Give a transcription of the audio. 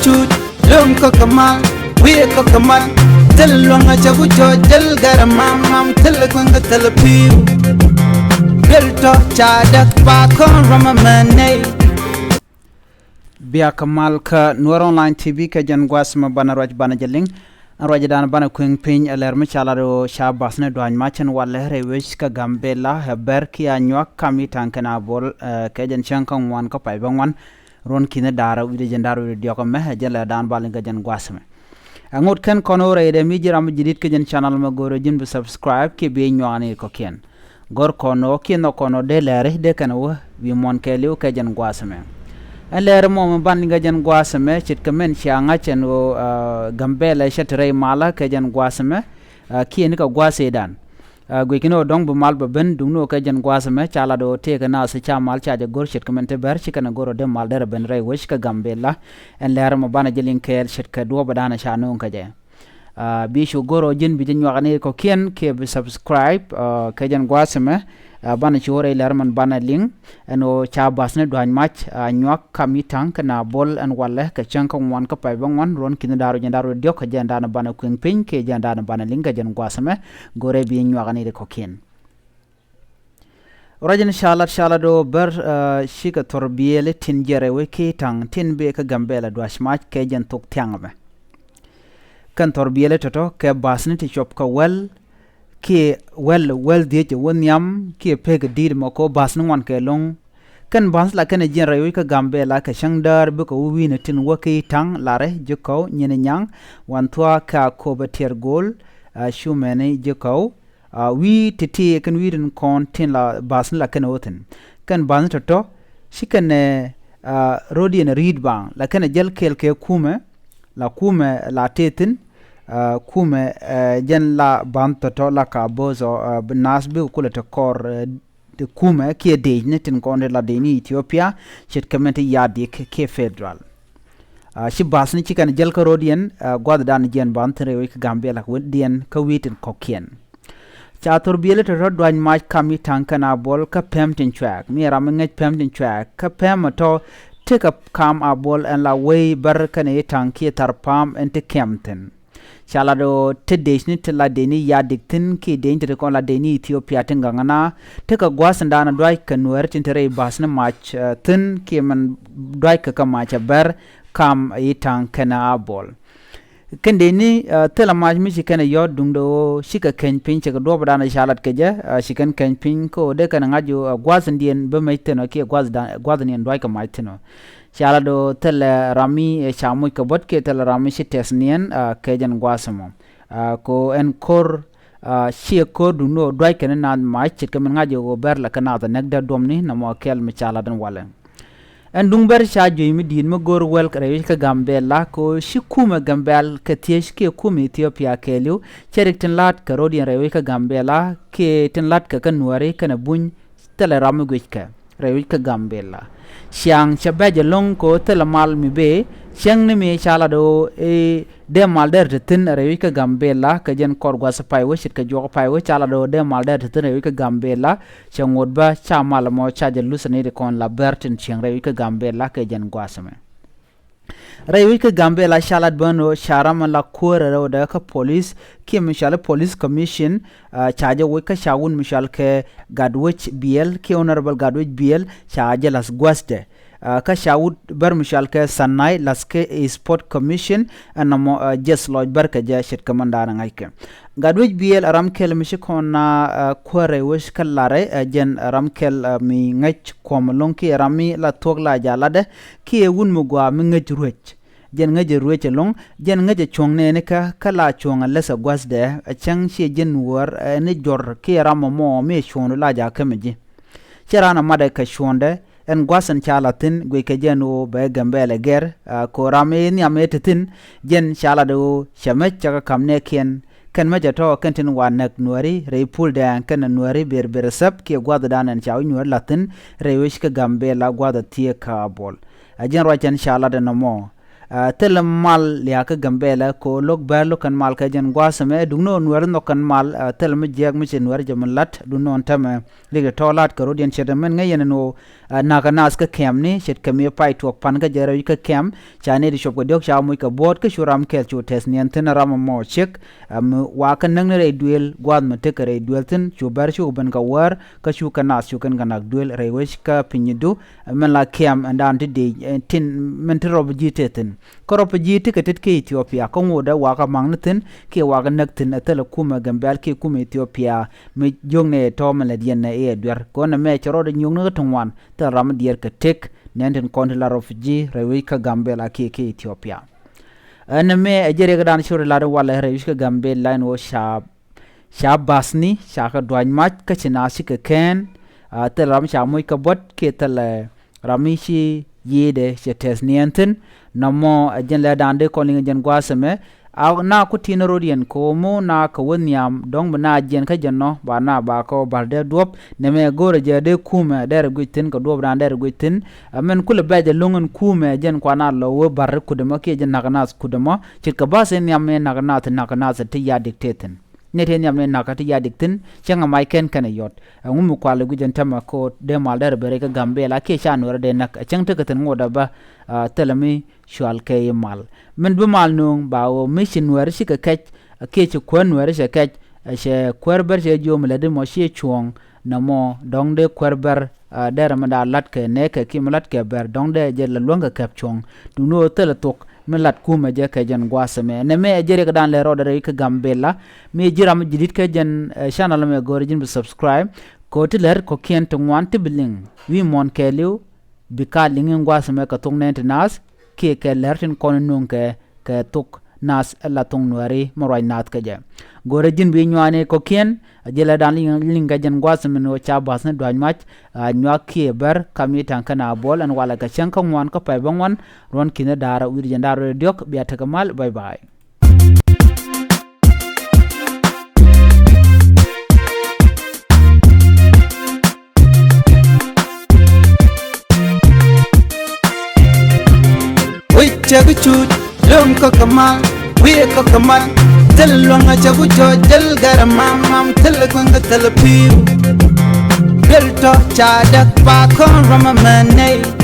chut lum ko kamal we ko kamal tel longa chagu cho del garamam mam tel kwanga tel piu bel to chadak ba kon ramamane biya kamal ka Nuer online tv ka jan gwasma bana roj bana jeling roj dan bana kwing pin aler mi chala do shabas ne doan machen walɛ rewish ka gambela ber ki anywak kami tankana bol ka jan chankang wan ko pai bangwan ron kine dara wi de jandaro dio ko me jala dan balin ka jan gwasma angot kan kono re de mi jiram jidit ka jan channel ma goro jin bu subscribe ke be nyani ko ken gor kono kino kono de lere de kan wo wi mon ke liu ka jan gwasma Läär mom ban nga jan gwasme chit kamen changa chen o gambela shetre mala ka jan gwasme kien ka gwase dan gwekino dong bu mal ba ben dungno ka jan gwasme chala do te kana se cha mal cha gor chit kamen te ber chikana goro de mal der ben re wish ka gambela en Läär mo bana jelin kel chit ka do badana cha non ka je bi shu goro jin bi jin wagane ko kien ke subscribe ka jan gwasme bana chore Läär man bana ling eno cha basne doan match nyak kami tank na bol en walɛ ka cäŋkä wan ka pai bangwan ron kin daro jandaro dio ka janda na bana kwing pin ke janda na bana ling ka jan gwasme gore bi nywagani de kokin rajan shala do ber shika torbiele tin jere we ke tang tin be ka gambela do match ke jan tok tiangame kan torbiele toto ke basne ti chop ka ki well die won yam ki peg dir mo ko bas no wan ke long kan bas la kan jin rayo ka gambela ka shangdar bu ko wi na tin waki tang lare je ko nyene nyang wan twa ka ko beter gol shumene je ko wi titi kan wi den kon tin la bas la kan oten kan ban to shikan rodi na read bang la kan jel kel ke kume la tetin kume jen la banto la ka bozo nas bi kula to kor de kume ki de netin konde la deni ethiopia chit kamenti yadik ke federal shi basni chikan jel ka rodien god dan jen bantre wi ka gambia la wodien ka witin kokien chatur biele to rodwan mach kami tankana bol ka pemtin track mi ram ngej pemtin track ka pem to take up kam abol en la way bar kan e tanki tarpam ente kemten chala do tedeshni tla deni ya diktin ki dente ko la deni ethiopia tengangana te ka gwasanda na dwai ka Nuer tintere basna match tin ki man dwai ka match ber kam itaŋ kana abol kendeni tela match mi kana yod dungdo shika ken pin che do bada na shalat keje shikan ken pin ko de kana ngajo gwasandien be maiteno ki gwadan dwai ka maiteno chala do tel rami chamu ka bot ke tel rami shi tesnien ke jan gwasamo ko en kor shi ko duno dwai kana na ma chit ka ngajo go ber la kana da nekda domni na mo kel mi chala dan wala en dung ber cha joimi din mo gor wel ka rewi ka gambela ko shi kuma gambel ka tiesh ke kuma ethiopia kelu cherik tin lat ka rodien rewi ka gambela ke tin lat ka Nuer kana buñ tel rami gwika rewi ka gambela siang chabaje long ko telamal mi be siang ne me chala do e de mal der tin rewi ka gambela ka jen kor gwa sapai we shit ka jo pai we chala do de mal der tin rewi ka gambela changod ba cha mal mo cha je lusane de kon la bertin chiang rewi ka gambela ka jen gwasame rewi ka gambela shalat bano sharam la kore ro da ka police ki mishal police commission chaje we ka shawun mishal ke gadwich bl ki honorable gadwich bl chaje las gwaste ka shawud bar mishal ke sanai las ke sport commission anamo just lodge bar ka ja shit kamandana ngaike gadwich bl ramkel mishikona kore wish kallare jen ramkel mi ngach komlonki rami la togla jalade ki wun mugwa mi ngach ruch jen ngaje ruche long jen ngaje chongne ne ka kala chonga lesa gwasde chang she jen war ne jor ki ramo mo me shono la ja kameji cerana made ka shonde en gwasan chalatin gwe ke jenu be gambele ger ko rame ni ametin jen chala do shamet chaka kamne kien kan maja to kantin wanak Nueri re pul de kan Nueri ber sap ki gwada danan chaw Nuer latin re wish ka gambela gwada tie ka bol ajen rochan chala de no tel mal ya ka gambela ko lok berlo kan mal ka jen gwasame dungno Nuer no kan mal tel me jeg me Nuer jamanlat dunno tama liga tolat ka rodien chedamen ngayen no naganas ka kem ni shet kemi pai tuak pan ka jera ka kem chane di shop ko diok cha mu ka bot ka shuram kel chu tes nien tin ram mo chek wa ka nang ne duel gwad ma te kare duel tin chu bar chu ban ka war ka chu ka nas chu kan ganak duel re wish ka pinyidu men la kem andan de tin men te rob jitetin ko rob jite ka tet ke Ethiopia ko ngoda wa ka mangnatin ke wa ga naktin atala kuma gambal ke kuma Ethiopia me jongne to men la dien na e dwer ko na me choro de nyung na tongwan ta ram dier ka tek nenden kon la refugee rewi ka gambela ke Ethiopia ana me ajere ga dan shore la wala rewi ka gambel line wo sha basni sha ka dwan mat ka china shi ka ken ta ram sha moy ka bot ke tala ramishi yede chetes nienten namo ajen la dande ko linga jen gwasame aw na ko tinorodian ko mo na ko wonyam dong bana jen ka jenno ba na ba ko balde dop ne me gore je de kuma der guitin ko do bran der guitin men kula beje lungun kuma jen ko na lo wo bar ku de ma ke jen naganas ku de ma ci ka ba sen yam ne naganas ti ya dictaten neten yam ne nakati ya diktin chenga mai ken kana yot ngumu kwale gujen tama ko de mal der bere ka gambela ke cha Nuer de nak cheng te katen ngoda ba telami shwal ke mal men bu mal nung ba o mission Nuer shi ka ke ci ko Nuer she ke she kwerber she jo mele mo she chuong na mo dong de kwerber der ma da lat ke ne ke kim lat ke ber dong de je la longa kap chuong du no tel tok melat kuma je ke jen gwasame ne me jere ka dan le rodere ka gambela me jiram jidit ke jen channel me gorjin bi subscribe ko tiler ko kien to want biling wi mon ke liu bi ka lingin gwasame ka tung nent nas ke lertin kon nun ke tuk nas la tung Nueri moray nat ke je gorjin bi nywane ko kien jela dan linga jen gwasame no cha basne dwan mach nywa ke ber kamita kana bol an wala ka chenka ngwan ka pay bangwan ron kina dara wir jandaro diok biya takamal bye bye oi chagu chut lom ko kamal wi ko kamal tel longa chagu chot del garamam mam tel kwanga tel piu Belto chadak pa kon rama mane